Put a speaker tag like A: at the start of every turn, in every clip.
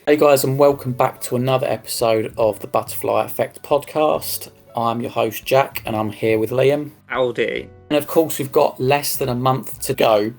A: Hey guys, and welcome back to another episode of the Butterfly Effect podcast. I'm your host Jack, and I'm here with Liam.
B: Howdy.
A: And of course, we've got less than a month to go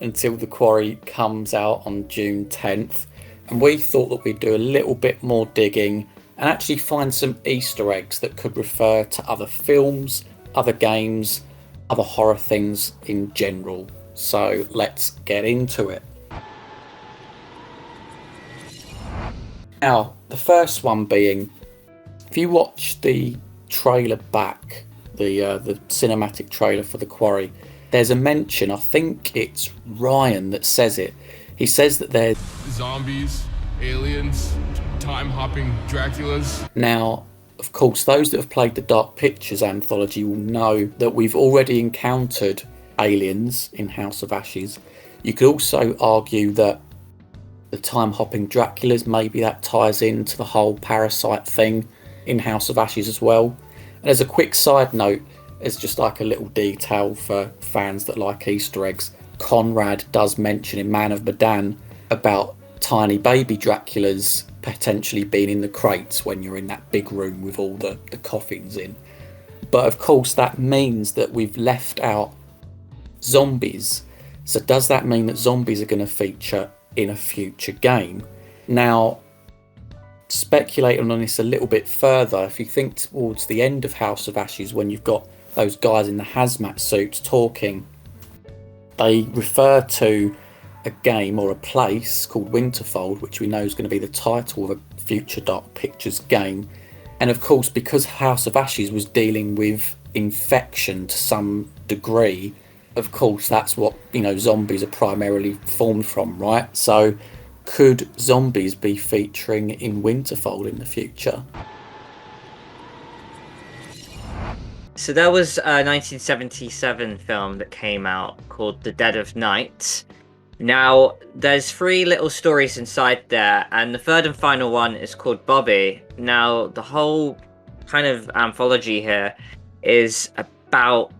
A: until the Quarry comes out on June 10th. And we thought that we'd do a little bit more digging and actually find some Easter eggs that could refer to other films, other games, other horror things in general. So let's get into it. Now, the first one being, if you watch the trailer back, the cinematic trailer for The Quarry, there's a mention, I think it's Ryan that says it. He says that there's
C: zombies, aliens, time-hopping Draculas.
A: Now, of course, those that have played the Dark Pictures anthology will know that we've already encountered aliens in House of Ashes. You could also argue that the time-hopping Draculas, maybe that ties into the whole parasite thing in House of Ashes as well. And as a quick side note, as just like a little detail for fans that like Easter eggs, Conrad does mention in Man of Medan about tiny baby Draculas potentially being in the crates when you're in that big room with all the coffins in. But of course that means that we've left out zombies. So does that mean that zombies are going to feature in a future game? Now, speculating on this a little bit further, if you think towards the end of House of Ashes when you've got those guys in the hazmat suits talking, they refer to a game or a place called Winterfold, which we know is going to be the title of a future Dark Pictures game. And of course, because House of Ashes was dealing with infection to some degree, of course that's what, zombies are primarily formed from, right? So could zombies be featuring in Winterfold in the future?
B: So there was a 1977 film that came out called The Dead of Night. Now, there's 3 little stories inside there, and the third and final one is called Bobby. Now, the whole kind of anthology here is about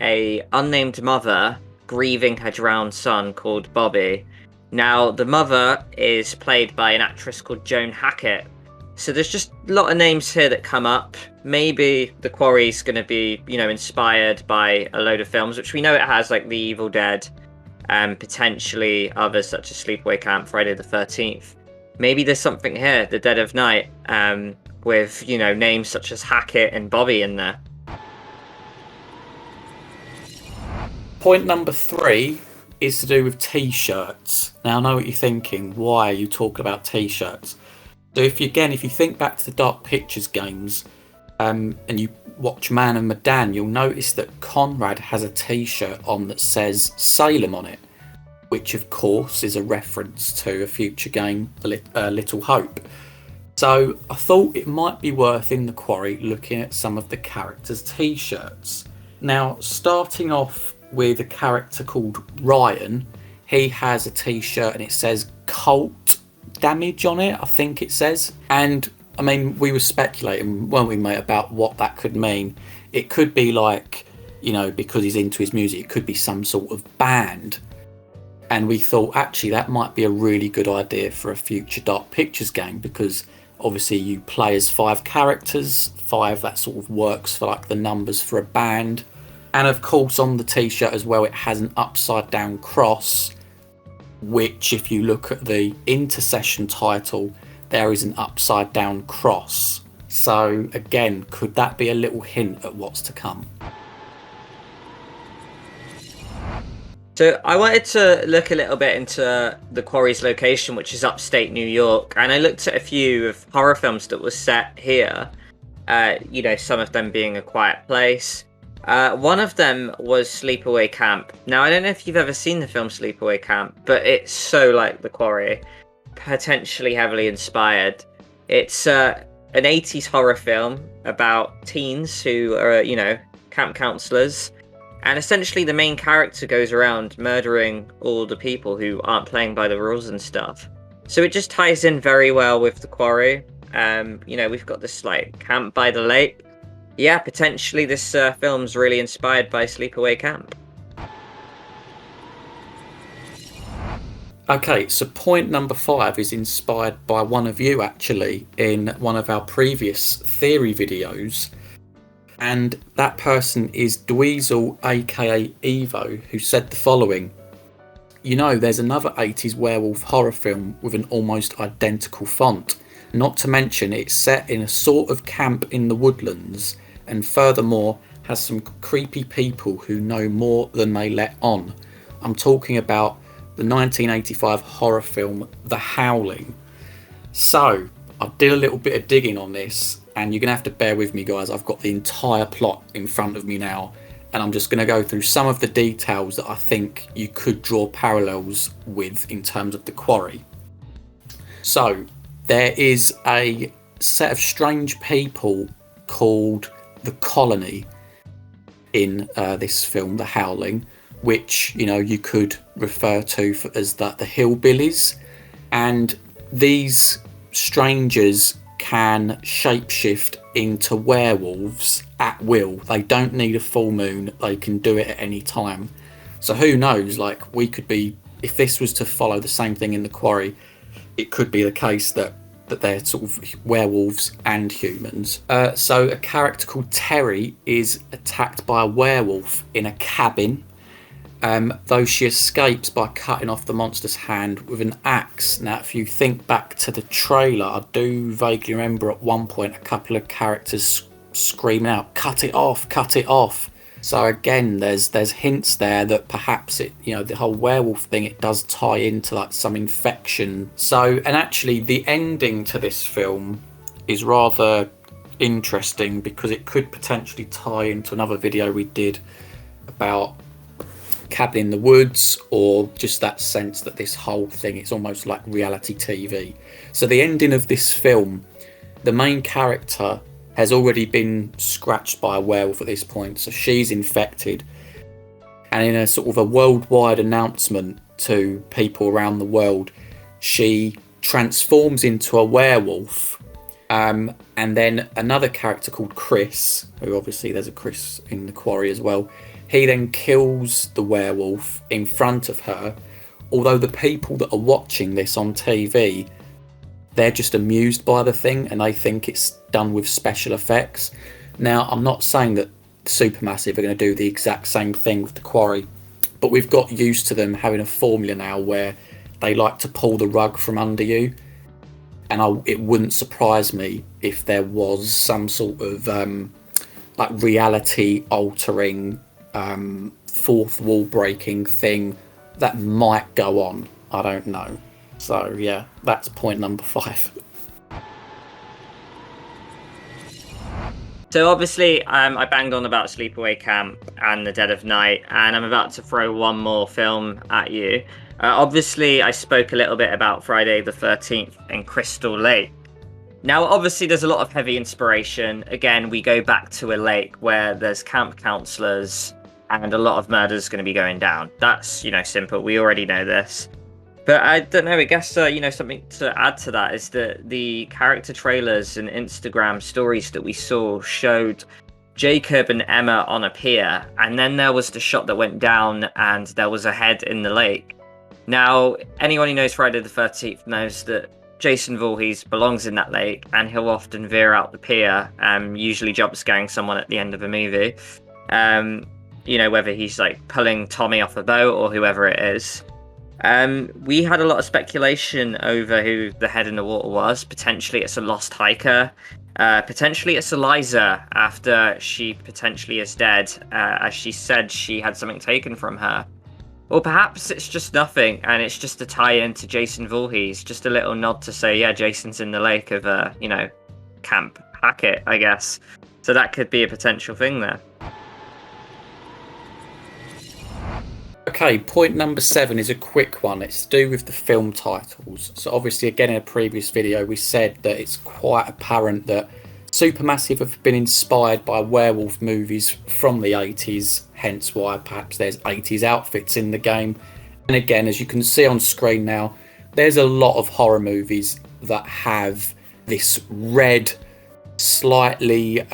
B: a unnamed mother grieving her drowned son called Bobby. Now, the mother is played by an actress called Joan Hackett. So there's just a lot of names here that come up. Maybe The Quarry's going to be, inspired by a load of films, which we know it has, like The Evil Dead, potentially others such as Sleepaway Camp, Friday the 13th. Maybe there's something here, The Dead of Night, with, names such as Hackett and Bobby in there.
A: Point number 3 is to do with t-shirts. Now I know what you're thinking, why are you talking about t-shirts? So if you think back to the Dark Pictures games, and you watch Man of Medan, you'll notice that Conrad has a t-shirt on that says Salem on it, which of course is a reference to a future game, Little Hope. So I thought it might be worth in the Quarry looking at some of the characters' t-shirts. Now, starting off with a character called Ryan, he has a t-shirt and it says Cult Damage on it, I think it says. And I mean, we were speculating, weren't we, mate, about what that could mean. It could be like, because he's into his music, it could be some sort of band. And we thought, actually, that might be a really good idea for a future Dark Pictures game, because obviously you play as 5 characters, 5, that sort of works for like the numbers for a band. And of course, on the t-shirt as well, it has an upside down cross, which if you look at the intercession title, there is an upside down cross. So again, could that be a little hint at what's to come?
B: So I wanted to look a little bit into the Quarry's location, which is upstate New York, and I looked at a few of horror films that were set here. Some of them being A Quiet Place. One of them was Sleepaway Camp. Now, I don't know if you've ever seen the film Sleepaway Camp, but it's so like The Quarry, potentially heavily inspired. It's an 80s horror film about teens who are, camp counselors. And essentially the main character goes around murdering all the people who aren't playing by the rules and stuff. So it just ties in very well with The Quarry. We've got this like camp by the lake. Yeah, potentially this film's really inspired by Sleepaway Camp.
A: Okay, so point number 5 is inspired by one of you actually in one of our previous theory videos. And that person is Dweezil, aka Evo, who said the following. You know, there's another 80s werewolf horror film with an almost identical font. Not to mention it's set in a sort of camp in the woodlands, and furthermore has some creepy people who know more than they let on. I'm talking about the 1985 horror film The Howling. So I did a little bit of digging on this, and you're going to have to bear with me, guys. I've got the entire plot in front of me now, and I'm just going to go through some of the details that I think you could draw parallels with in terms of the Quarry. So there is a set of strange people called the Colony in this film, The Howling, which, you know, you could refer to as the hillbillies. And these strangers can shapeshift into werewolves at will. They don't need a full moon. They can do it at any time. So who knows, like, we could be, if this was to follow the same thing in the Quarry, it could be the case that they're sort of werewolves and humans. So a character called Terry is attacked by a werewolf in a cabin, though she escapes by cutting off the monster's hand with an axe. Now, if you think back to the trailer, I do vaguely remember at one point a couple of characters screaming out, "Cut it off, cut it off." So again, there's hints there that perhaps it, you know, the whole werewolf thing, it does tie into like some infection. So, and actually the ending to this film is rather interesting because it could potentially tie into another video we did about cabin in the woods, or just that sense that this whole thing, it's almost like reality TV. So the ending of this film, the main character has already been scratched by a werewolf at this point, so she's infected, and in a sort of a worldwide announcement to people around the world, she transforms into a werewolf, and then another character called Chris, who obviously there's a Chris in the Quarry as well, he then kills the werewolf in front of her, although the people that are watching this on TV, they're just amused by the thing and they think it's done with special effects. Now, I'm not saying that Supermassive are going to do the exact same thing with the Quarry, but we've got used to them having a formula now where they like to pull the rug from under you, and it wouldn't surprise me if there was some sort of like reality altering, fourth wall breaking thing that might go on. I don't know. So yeah, that's point number 5.
B: So obviously, I banged on about Sleepaway Camp and The Dead of Night, and I'm about to throw one more film at you. Obviously, I spoke a little bit about Friday the 13th and Crystal Lake. Now, obviously, there's a lot of heavy inspiration. Again, we go back to a lake where there's camp counselors and a lot of murders going to be going down. That's, you know, simple. We already know this. But I don't know, I guess, you know, something to add to that is that the character trailers and Instagram stories that we saw showed Jacob and Emma on a pier, and then there was the shot that went down and there was a head in the lake. Now, anyone who knows Friday the 13th knows that Jason Voorhees belongs in that lake, and he'll often veer out the pier, usually jump scaring someone at the end of a movie. You know, whether he's like pulling Tommy off a boat or whoever it is. We had a lot of speculation over who the head in the water was. Potentially it's a lost hiker. Potentially it's Eliza, after she potentially is dead, as she said she had something taken from her. Or perhaps it's just nothing, and it's just a tie-in to Jason Voorhees, just a little nod to say, yeah, Jason's in the lake of, you know, Camp Hackett, I guess. So that could be a potential thing there.
A: Okay, point number 7 is a quick one. It's to do with the film titles. So obviously, again, in a previous video, we said that it's quite apparent that Supermassive have been inspired by werewolf movies from the 80s, hence why perhaps there's 80s outfits in the game. And again, as you can see on screen now, there's a lot of horror movies that have this red, slightly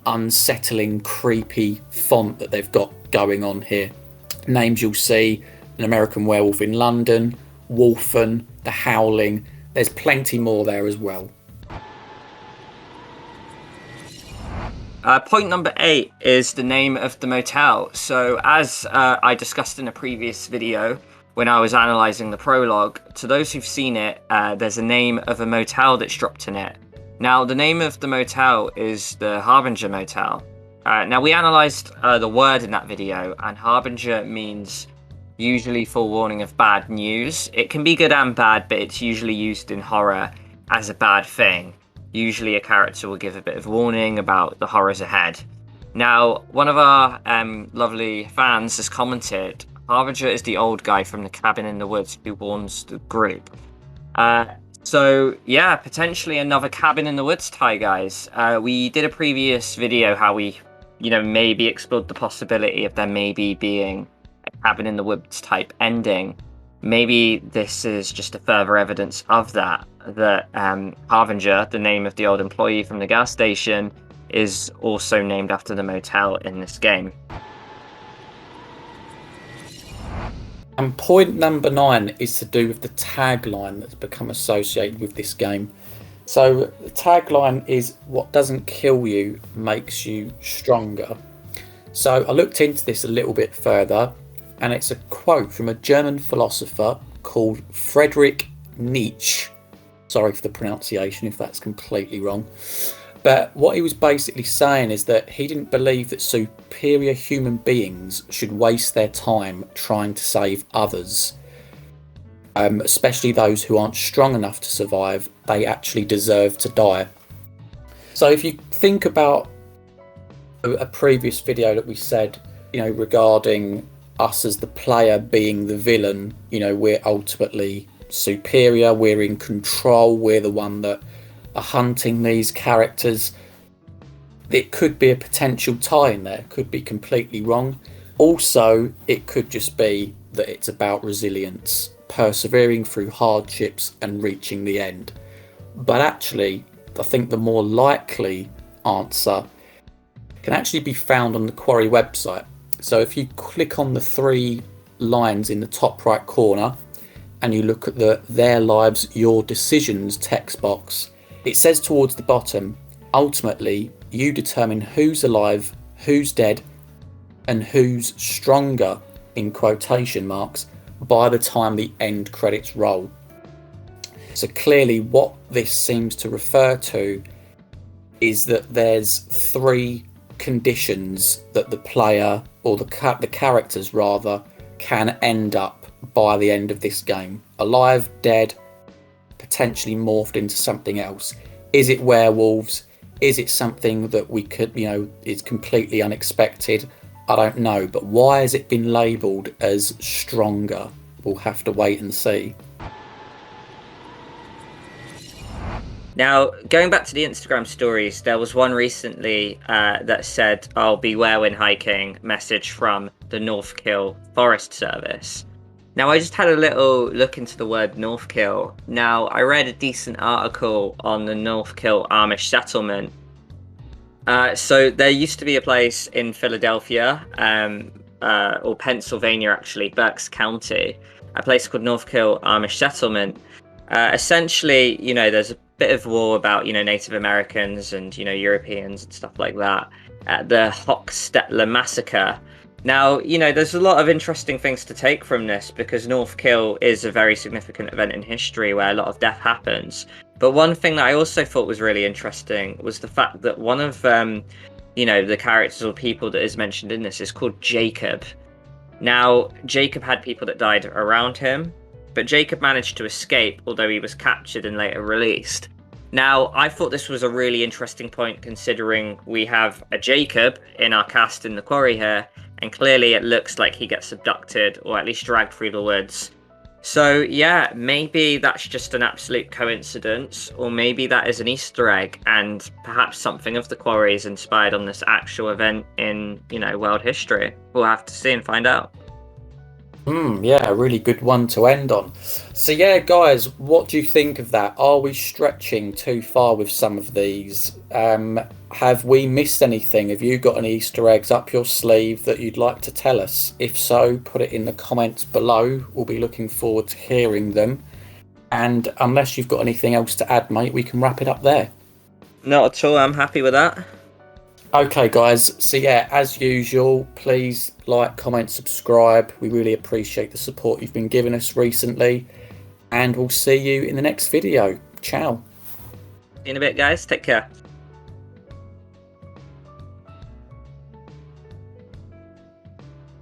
A: unsettling, creepy font that they've got going on here. Names you'll see: An American Werewolf in London, Wolfen, the Howling. There's plenty more there as well.
B: Point number 8 is the name of the motel. So as I discussed in a previous video when I was analysing the prologue, to those who've seen it, there's a name of a motel that's dropped in it. Now, the name of the motel is the Harbinger Motel. Now, we analysed the word in that video, and Harbinger means usually forewarning of bad news. It can be good and bad, but it's usually used in horror as a bad thing. Usually a character will give a bit of warning about the horrors ahead. Now, one of our lovely fans has commented, Harbinger is the old guy from the cabin in the woods who warns the group. So yeah, potentially another cabin in the woods tie, guys. We did a previous video how we, maybe explored the possibility of there maybe being a cabin in the woods type ending. Maybe this is just a further evidence of that Harbinger, the name of the old employee from the gas station, is also named after the motel in this game.
A: And point number 9 is to do with the tagline that's become associated with this game. So the tagline is, what doesn't kill you makes you stronger. So I looked into this a little bit further, and it's a quote from a German philosopher called Friedrich Nietzsche. Sorry for the pronunciation if that's completely wrong. But what he was basically saying is that he didn't believe that superior human beings should waste their time trying to save others. Especially those who aren't strong enough to survive, they actually deserve to die. So if you think about a previous video that we said, regarding us as the player being the villain, we're ultimately superior, we're in control, we're the one that are hunting these characters. It could be a potential tie in there, could be completely wrong. Also, it could just be that it's about resilience, persevering through hardships and reaching the end. But actually, I think the more likely answer can actually be found on the Quarry website. So if you click on the 3 lines in the top right corner and you look at the "Their Lives, Your Decisions" text box, it says towards the bottom, ultimately, you determine who's alive, who's dead, and who's stronger, in quotation marks, by the time the end credits roll. So clearly what this seems to refer to is that there's 3 conditions that the player, or the characters rather, can end up by the end of this game. Alive, dead, potentially morphed into something else. Is it werewolves? Is it something that we could, is completely unexpected? I don't know, but why has it been labelled as stronger? We'll have to wait and see.
B: Now, going back to the Instagram stories, there was one recently that said, "I'll beware when hiking," message from the Northkill Forest Service. Now, I just had a little look into the word Northkill. Now, I read a decent article on the Northkill Amish settlement. So there used to be a place in Philadelphia, or Pennsylvania actually, Berks County, a place called Northkill Amish settlement. Essentially, there's a bit of war about, Native Americans and, Europeans and stuff like that. The HOWLING massacre. Now, there's a lot of interesting things to take from this, because Northkill is a very significant event in history where a lot of death happens. But one thing that I also thought was really interesting was the fact that one of, the characters or people that is mentioned in this is called Jacob. Now, Jacob had people that died around him, but Jacob managed to escape, although he was captured and later released. Now, I thought this was a really interesting point, considering we have a Jacob in our cast in the Quarry here, and clearly it looks like he gets abducted, or at least dragged through the woods. So yeah, maybe that's just an absolute coincidence, or maybe that is an Easter egg, and perhaps something of the Quarry is inspired on this actual event in, world history. We'll have to see and find out.
A: Yeah, a really good one to end on. So yeah, guys, what do you think of that? Are we stretching too far with some of these? Have we missed anything? Have you got any Easter eggs up your sleeve that you'd like to tell us? If so, put it in the comments below. We'll be looking forward to hearing them. And unless you've got anything else to add, mate, we can wrap it up there.
B: Not at all, I'm happy with that.
A: Okay, guys, so yeah, as usual, please like, comment, subscribe. We really appreciate the support you've been giving us recently, and we'll see you in the next video. Ciao.
B: See you in a bit, guys. Take care.